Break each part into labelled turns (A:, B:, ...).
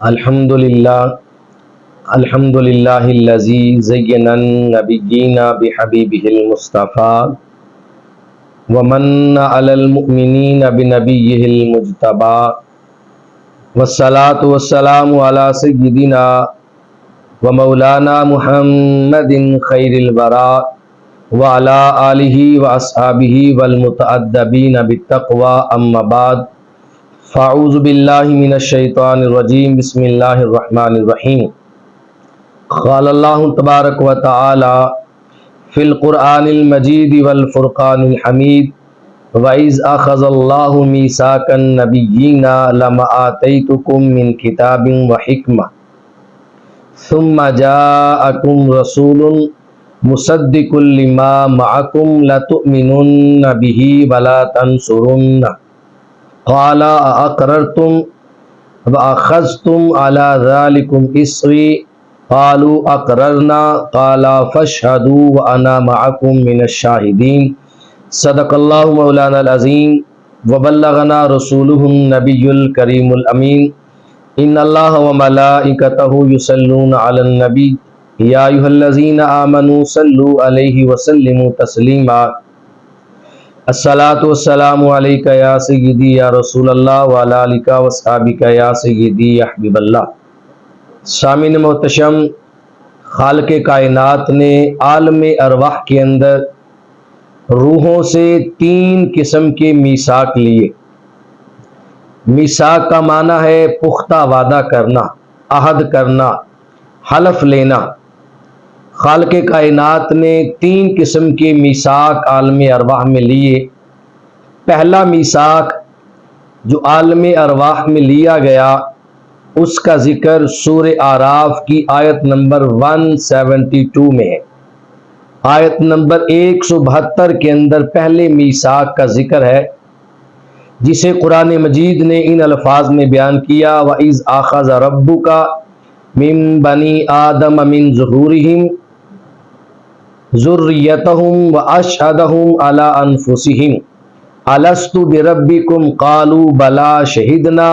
A: الحمدللہ الذی زین النبیین بحبیبہ المصطفى ومن علی المؤمنین بنبیہ المجتبى والصلاة والسلام علی سیدنا ومولانا محمد خیر الورى وعلى آلہ واصحابہ والمتأدبین بالتقوى اما بعد فاعوذ باللہ من الشیطان الرجیم بسم اللہ الرحمن الرحیم قال اللہ تبارک و تعالی فی القرآن المجید والفرقان الحمید وَإِذْ أَخَذَ اللَّهُ مِيثَاقَ النَّبِيِّينَ لَمَا آتَيْتُكُم مِّن كِتَابٍ وَحِكْمَةٍ ثُمَّ جَاءَكُمْ رَسُولٌ مُصَدِّقٌ لِّمَا مَعَكُمْ لَتُؤْمِنُنَّ بِهِ وَلَا تَنصُرُنَّهُ قَالَ أَأَقْرَرْتُمْ وَأَخَذْتُمْ عَلَى ذَلِكُمْ إِصْرِي قَالُوا أَقْرَرْنَا قَالَ فَاشْهَدُوا وَأَنَا مَعَكُمْ مِنَ الشَّاهِدِينَ صدق اللہ مولانا العظیم وبلغنا رسولہ النبی الکریم الامین ان اللہ وملائکتہ یصلون علی النبی یا ایھا الذین آمنوا صلوا علیہ وسلموا تسلیما الصلاۃ والسلام علیک یا سیدی یا رسول اللہ وعلی آلک واصحابک یا سیدی یا حبیب اللہ۔ سامعین محتشم، خالق کائنات نے عالم ارواح کے اندر روحوں سے 3 قسم کے میثاق لیے۔ میثاق کا معنی ہے پختہ وعدہ کرنا، عہد کرنا، حلف لینا۔ خالق کائنات نے 3 قسم کے میثاق عالم ارواح میں لیے۔ پہلا میثاق جو عالم ارواح میں لیا گیا اس کا ذکر سورہ اعراف کی آیت نمبر 172 میں ہے۔ آیت نمبر 172 کے اندر پہلے میثاق کا ذکر ہے، جسے قرآن مجید نے ان الفاظ میں بیان کیا وَإِذْ أَخَذَ رَبُّكَ مِن بَنِي آدَمَ مِن ظُهُورِهِمْ ذُرِّيَّتَهُمْ وَأَشْهَدَهُمْ عَلَىٰ أَنفُسِهِمْ أَلَسْتُ بِرَبِّكُمْ قَالُوا بَلَىٰ شَهِدْنَا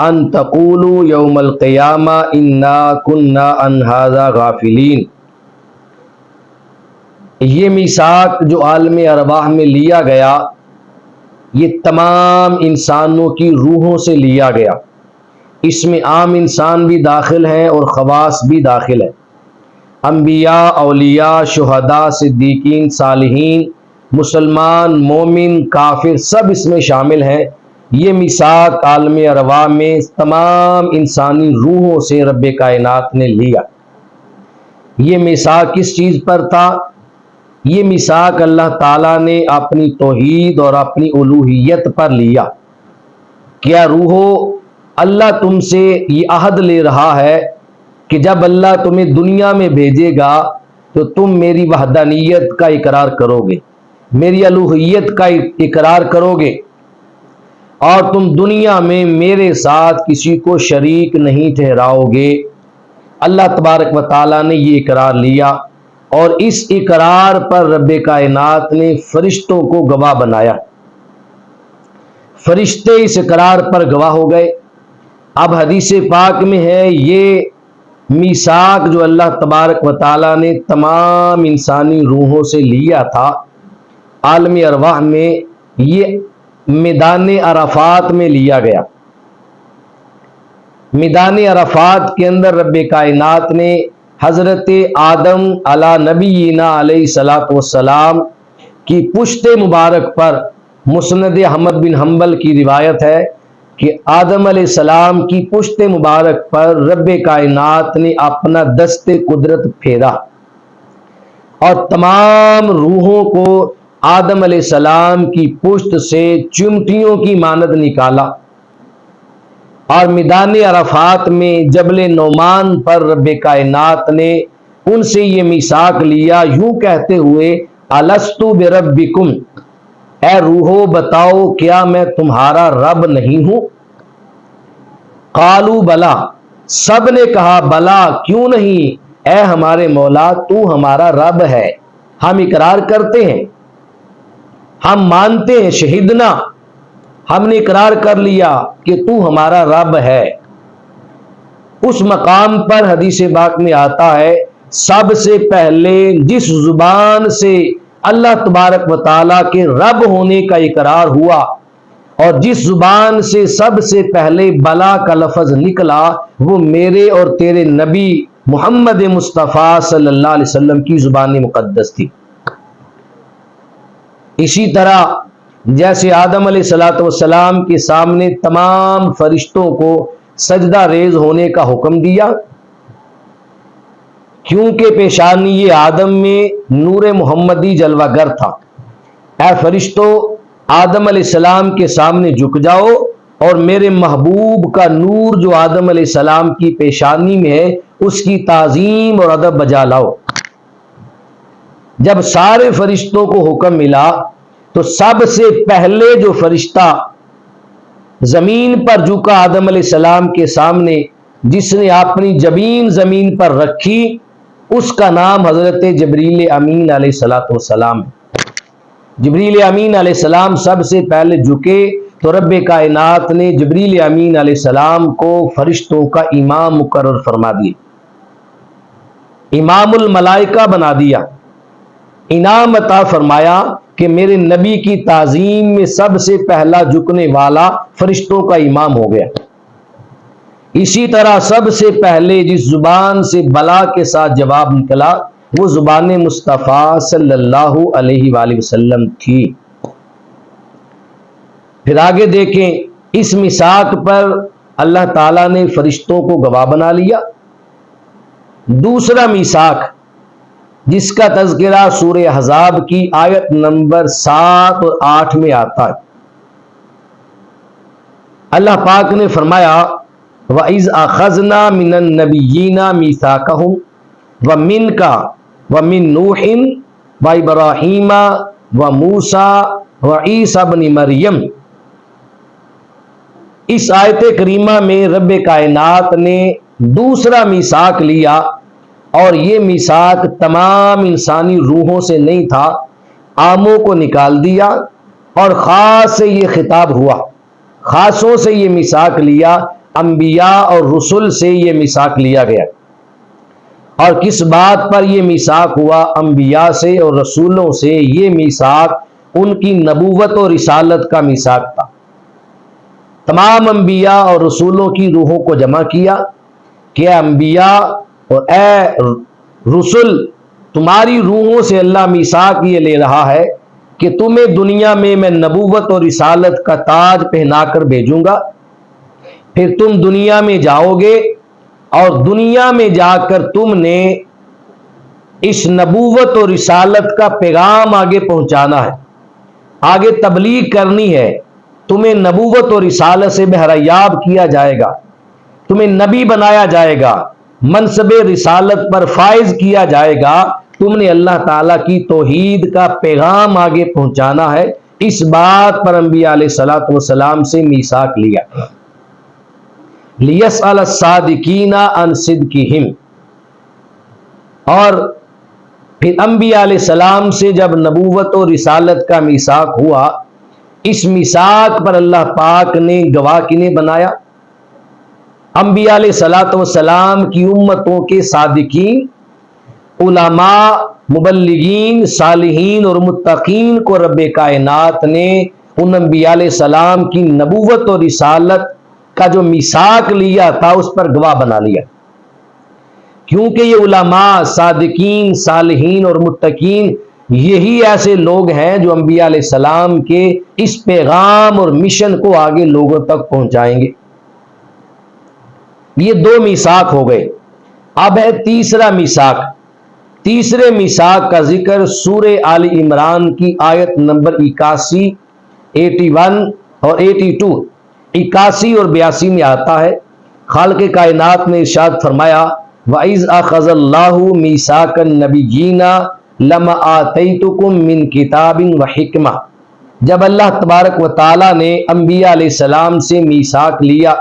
A: أَن تَقُولُوا يَوْمَ الْقِيَامَةِ إِنَّا كُنَّا عَنْ هَٰذَا غَافِلِينَ۔ یہ میثاق جو عالم ارواح میں لیا گیا یہ تمام انسانوں کی روحوں سے لیا گیا۔ اس میں عام انسان بھی داخل ہیں اور خواص بھی داخل ہیں۔ انبیاء، اولیاء، شہداء، صدیقین، صالحین، مسلمان، مومن، کافر سب اس میں شامل ہیں۔ یہ میثاق عالم ارواح میں تمام انسانی روحوں سے رب کائنات نے لیا۔ یہ میثاق کس چیز پر تھا؟ یہ میثاق اللہ تعالیٰ نے اپنی توحید اور اپنی الوہیت پر لیا۔ کیا روحو، اللہ تم سے یہ عہد لے رہا ہے کہ جب اللہ تمہیں دنیا میں بھیجے گا تو تم میری وحدانیت کا اقرار کرو گے، میری الوہیت کا اقرار کرو گے، اور تم دنیا میں میرے ساتھ کسی کو شریک نہیں ٹھہراؤ گے۔ اللہ تبارک و تعالیٰ نے یہ اقرار لیا، اور اس اقرار پر رب کائنات نے فرشتوں کو گواہ بنایا۔ فرشتے اس اقرار پر گواہ ہو گئے۔ اب حدیث پاک میں ہے یہ میثاق جو اللہ تبارک و تعالیٰ نے تمام انسانی روحوں سے لیا تھا عالم ارواح میں، یہ میدان عرفات میں لیا گیا۔ میدان عرفات کے اندر رب کائنات نے حضرت آدم علی نبینا علیہ الصلوۃ والسلام کی پشت مبارک پر، مسند احمد بن حنبل کی روایت ہے کہ آدم علیہ السلام کی پشت مبارک پر رب کائنات نے اپنا دست قدرت پھیرا اور تمام روحوں کو آدم علیہ السلام کی پشت سے چمٹیوں کی مانند نکالا، اور میدان عرفات میں جبل نعمان پر رب کائنات نے ان سے یہ میثاق لیا یوں کہتے ہوئے الستُ بربکم، اے روحو بتاؤ کیا میں تمہارا رب نہیں ہوں؟ قالوا بلا، سب نے کہا بلا کیوں نہیں، اے ہمارے مولا تو ہمارا رب ہے، ہم اقرار کرتے ہیں، ہم مانتے ہیں، شہدنا، ہم نے اقرار کر لیا کہ تو ہمارا رب ہے۔ اس مقام پر حدیث پاک میں آتا ہے سب سے پہلے جس زبان سے اللہ تبارک و تعالیٰ کے رب ہونے کا اقرار ہوا اور جس زبان سے سب سے پہلے بلا کا لفظ نکلا وہ میرے اور تیرے نبی محمد مصطفیٰ صلی اللہ علیہ وسلم کی زبان مقدس تھی۔ اسی طرح جیسے آدم علیہ السلام کے سامنے تمام فرشتوں کو سجدہ ریز ہونے کا حکم دیا، کیونکہ پیشانی یہ آدم میں نور محمدی جلوہ گر تھا۔ اے فرشتوں، آدم علیہ السلام کے سامنے جھک جاؤ اور میرے محبوب کا نور جو آدم علیہ السلام کی پیشانی میں ہے اس کی تعظیم اور ادب بجا لاؤ۔ جب سارے فرشتوں کو حکم ملا تو سب سے پہلے جو فرشتہ زمین پر جھکا آدم علیہ السلام کے سامنے، جس نے اپنی جبین زمین پر رکھی، اس کا نام حضرت جبریل امین علیہ السلام ہے۔ جبریل امین علیہ السلام سب سے پہلے جھکے تو رب کائنات نے جبریل امین علیہ السلام کو فرشتوں کا امام مقرر فرما دیا، امام الملائکہ بنا دیا، انعام عطا فرمایا کہ میرے نبی کی تعظیم میں سب سے پہلا جھکنے والا فرشتوں کا امام ہو گیا۔ اسی طرح سب سے پہلے جس زبان سے بلا کے ساتھ جواب نکلا وہ زبان مصطفیٰ صلی اللہ علیہ وآلہ وسلم تھی۔ پھر آگے دیکھیں، اس میثاق پر اللہ تعالیٰ نے فرشتوں کو گواہ بنا لیا۔ دوسرا میثاق جس کا تذکرہ سورہ احزاب کی آیت نمبر 7 اور 8 میں آتا ہے، اللہ پاک نے فرمایا وَإِذْ أَخَذْنَا مِنَ النَّبِيِّينَ مِيثَاقَهُمْ وَمِنْكَ وَمِنْ نُوحٍ وَإِبْرَاهِيمَ وَمُوسَى وَعِيسَى ابْنِ مَرْيَمَ۔ اس آیت کریمہ میں رب کائنات نے دوسرا میثاق لیا، اور یہ میثاق تمام انسانی روحوں سے نہیں تھا، عاموں کو نکال دیا اور خاص سے یہ خطاب ہوا، خاصوں سے یہ میثاق لیا، انبیاء اور رسل سے یہ میثاق لیا گیا۔ اور کس بات پر یہ میثاق ہوا؟ انبیاء سے اور رسولوں سے یہ میثاق ان کی نبوت اور رسالت کا میثاق تھا۔ تمام انبیاء اور رسولوں کی روحوں کو جمع کیا کہ اے انبیاء اور اے رسل، تمہاری روحوں سے اللہ میثاق یہ لے رہا ہے کہ تمہیں دنیا میں میں نبوت اور رسالت کا تاج پہنا کر بھیجوں گا، پھر تم دنیا میں جاؤ گے اور دنیا میں جا کر تم نے اس نبوت اور رسالت کا پیغام آگے پہنچانا ہے، آگے تبلیغ کرنی ہے، تمہیں نبوت اور رسالت سے بہریاب کیا جائے گا، تمہیں نبی بنایا جائے گا، منصب رسالت پر فائز کیا جائے گا، تم نے اللہ تعالیٰ کی توحید کا پیغام آگے پہنچانا ہے۔ اس بات پر انبیاء علیہ السلام سے میثاق لیا۔ لِيَسْأَلَ الصَّادِقِينَ عَنْ صِدْقِهِمْ۔ اور پھر انبیاء علیہ السلام سے جب نبوت و رسالت کا میثاق ہوا، اس میثاق پر اللہ پاک نے گواہ کنہیں بنایا؟ انبیاء علیہ السلام کی امتوں کے صادقین، علماء، مبلغین، صالحین اور متقین کو رب کائنات نے ان انبیاء علیہ السلام کی نبوت اور رسالت کا جو میثاق لیا تھا اس پر گواہ بنا لیا، کیونکہ یہ علماء، صادقین، صالحین اور متقین یہی ایسے لوگ ہیں جو انبیاء علیہ السلام کے اس پیغام اور مشن کو آگے لوگوں تک پہنچائیں گے۔ یہ دو میثاق ہو گئے، اب ہے تیسرا میثاق۔ تیسرے میثاق کا ذکر سورہ آل عمران کی آیت نمبر 81، 81 اور 82، 81 اور 82 میں آتا ہے۔ خالق کائنات نے ارشاد فرمایا وَإِذْ أَخَذَ اللَّهُ مِيثَاقَ النَّبِيِّينَ لَمَا آتَيْتُكُم مِّن كِتَابٍ وَحِكْمَةٍ۔ جب اللہ تبارک و تعالیٰ نے انبیاء علیہ السلام سے میثاق لیا،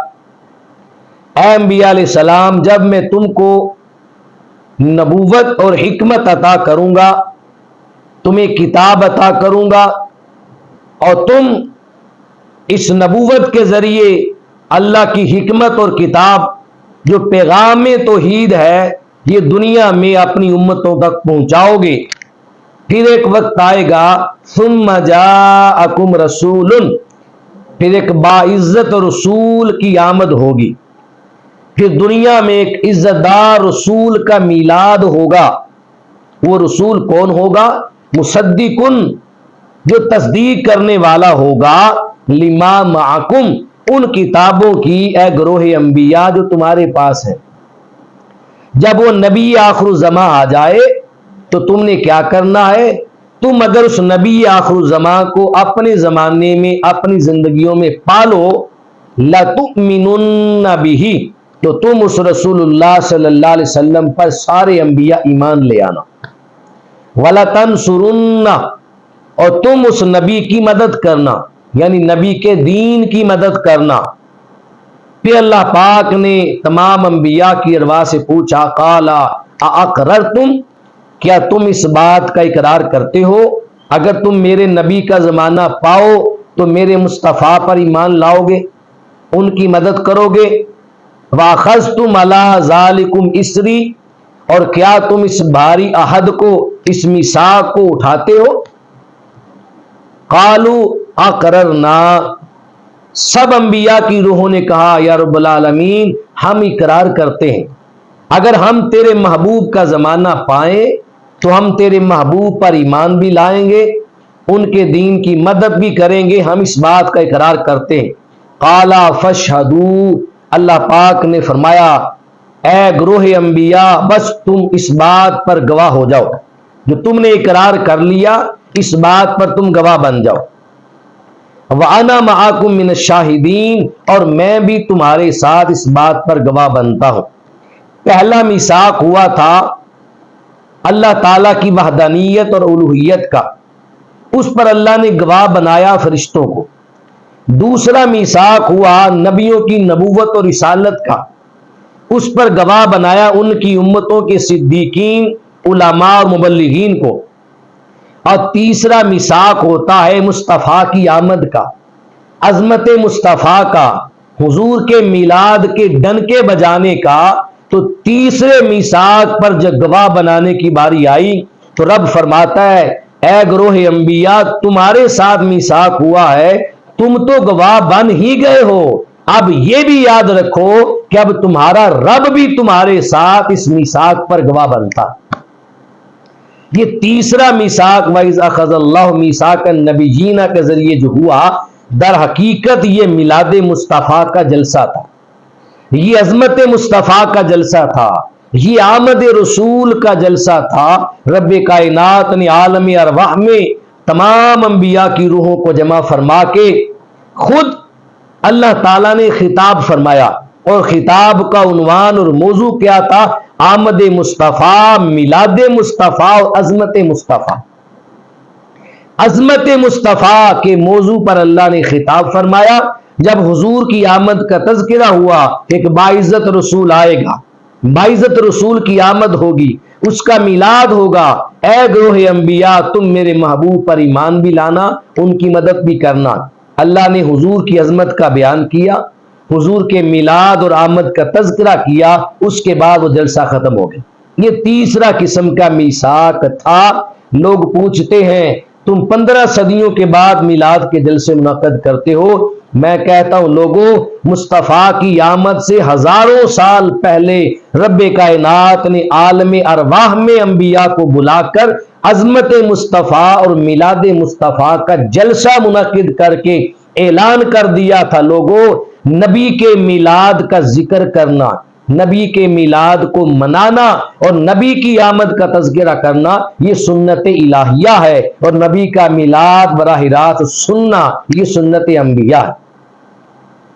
A: اے انبیاء علیہ السلام، جب میں تم کو نبوت اور حکمت عطا کروں گا، تمہیں کتاب عطا کروں گا، اور تم اس نبوت کے ذریعے اللہ کی حکمت اور کتاب جو پیغام توحید ہے یہ دنیا میں اپنی امتوں تک پہنچاؤ گے، پھر ایک وقت آئے گا ثم جاءکم رسول، پھر ایک باعزت رسول کی آمد ہوگی، پھر دنیا میں ایک عزت دار رسول کا میلاد ہوگا۔ وہ رسول کون ہوگا؟ مصدقن، جو تصدیق کرنے والا ہوگا لما معکم، ان کتابوں کی اے گروہ انبیاء جو تمہارے پاس ہیں۔ جب وہ نبی آخر الزماں آ جائے تو تم نے کیا کرنا ہے؟ تم اگر اس نبی آخر الزماں کو اپنے زمانے میں اپنی زندگیوں میں پالو، لَتُؤْمِنُنَّ بِهِ، تو تم اس رسول اللہ صلی اللہ علیہ وسلم پر سارے انبیاء ایمان لے آنا، وَلَتَنْصُرُنَّ، اور تم اس نبی کی مدد کرنا، یعنی نبی کے دین کی مدد کرنا۔ پھر اللہ پاک نے تمام انبیاء کی ارواح سے پوچھا، قَالَ أَأَقْرَرْتُمْ، کیا تم اس بات کا اقرار کرتے ہو؟ اگر تم میرے نبی کا زمانہ پاؤ تو میرے مصطفیٰ پر ایمان لاؤ گے، ان کی مدد کرو گے۔ وَأَخَذْتُمْ عَلَىٰ ذَلِكُمْ إِصْرِي، اور کیا تم اس بھاری عہد کو، اس میثاق کو اٹھاتے ہو؟ قَالُوا أَقْرَرْنَا، سب انبیاء کی روحوں نے کہا یا رب العالمین ہم اقرار کرتے ہیں، اگر ہم تیرے محبوب کا زمانہ پائیں تو ہم تیرے محبوب پر ایمان بھی لائیں گے، ان کے دین کی مدد بھی کریں گے، ہم اس بات کا اقرار کرتے ہیں۔ قَالَ فَاشْهَدُوا، اللہ پاک نے فرمایا اے گروہ انبیاء بس تم اس بات پر گواہ ہو جاؤ، جو تم نے اقرار کر لیا اس بات پر تم گواہ بن جاؤ۔ وَأَنَا مَعَكُم مِّنَ الشَّاهِدِينَ، اور میں بھی تمہارے ساتھ اس بات پر گواہ بنتا ہوں۔ پہلا میثاق ہوا تھا اللہ تعالیٰ کی وحدانیت اور الوہیت کا، اس پر اللہ نے گواہ بنایا فرشتوں کو۔ دوسرا میثاق ہوا نبیوں کی نبوت اور رسالت کا، اس پر گواہ بنایا ان کی امتوں کے صدیقین، علماء اور مبلغین کو۔ اور تیسرا میثاق ہوتا ہے مصطفیٰ کی آمد کا، عظمت مصطفیٰ کا، حضور کے میلاد کے ڈنکے بجانے کا۔ تو تیسرے میثاق پر جب گواہ بنانے کی باری آئی تو رب فرماتا ہے اے گروہ انبیاء تمہارے ساتھ میثاق ہوا ہے، تم تو گواہ بن ہی گئے ہو، اب یہ بھی یاد رکھو کہ اب تمہارا رب بھی تمہارے ساتھ اس میثاق پر گواہ بنتا۔ یہ تیسرا میثاق وَإِذْ أَخَذَ اللَّهُ مِيثَاقَ النَّبِيِّينَ کے ذریعے جو ہوا، در حقیقت یہ میلاد مصطفیٰ کا جلسہ تھا، یہ عظمت مصطفیٰ کا جلسہ تھا، یہ آمد رسول کا جلسہ تھا۔ رب کائنات نے عالم ارواح میں تمام انبیاء کی روحوں کو جمع فرما کے خود اللہ تعالیٰ نے خطاب فرمایا، اور خطاب کا عنوان اور موضوع کیا تھا؟ آمد مصطفیٰ، میلاد مصطفیٰ اور عظمت مصطفیٰ۔ عظمت مصطفیٰ کے موضوع پر اللہ نے خطاب فرمایا۔ جب حضور کی آمد کا تذکرہ ہوا، ایک باعزت رسول آئے گا، باعزت رسول کی آمد ہوگی، اس کا میلاد ہوگا، اے گروہ انبیاء تم میرے محبوب پر ایمان بھی لانا، ان کی مدد بھی کرنا۔ اللہ نے حضور کی عظمت کا بیان کیا، حضور کے میلاد اور آمد کا تذکرہ کیا، اس کے بعد وہ جلسہ ختم ہو گیا۔ یہ تیسرا قسم کا میثاق تھا۔ لوگ پوچھتے ہیں تم 15 صدیوں کے بعد میلاد کے جلسے منعقد کرتے ہو، میں کہتا ہوں لوگوں مصطفیٰ کی آمد سے ہزاروں سال پہلے رب کائنات نے عالم ارواح میں انبیاء کو بلا کر عظمت مصطفیٰ اور میلاد مصطفیٰ کا جلسہ منعقد کر کے اعلان کر دیا تھا، لوگوں نبی کے میلاد کا ذکر کرنا، نبی کے میلاد کو منانا اور نبی کی آمد کا تذکرہ کرنا یہ سنت الہیہ ہے، اور نبی کا میلاد براہ راست سننا یہ سنت انبیاء ہے،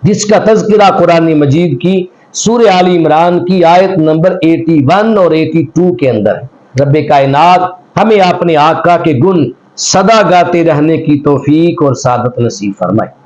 A: جس کا تذکرہ قرآن مجید کی سورہ آل عمران کی آیت نمبر 81 اور 82 کے اندر ہے۔ رب کائنات ہمیں اپنے آقا کے گن سدا گاتے رہنے کی توفیق اور سعادت نصیب فرمائے۔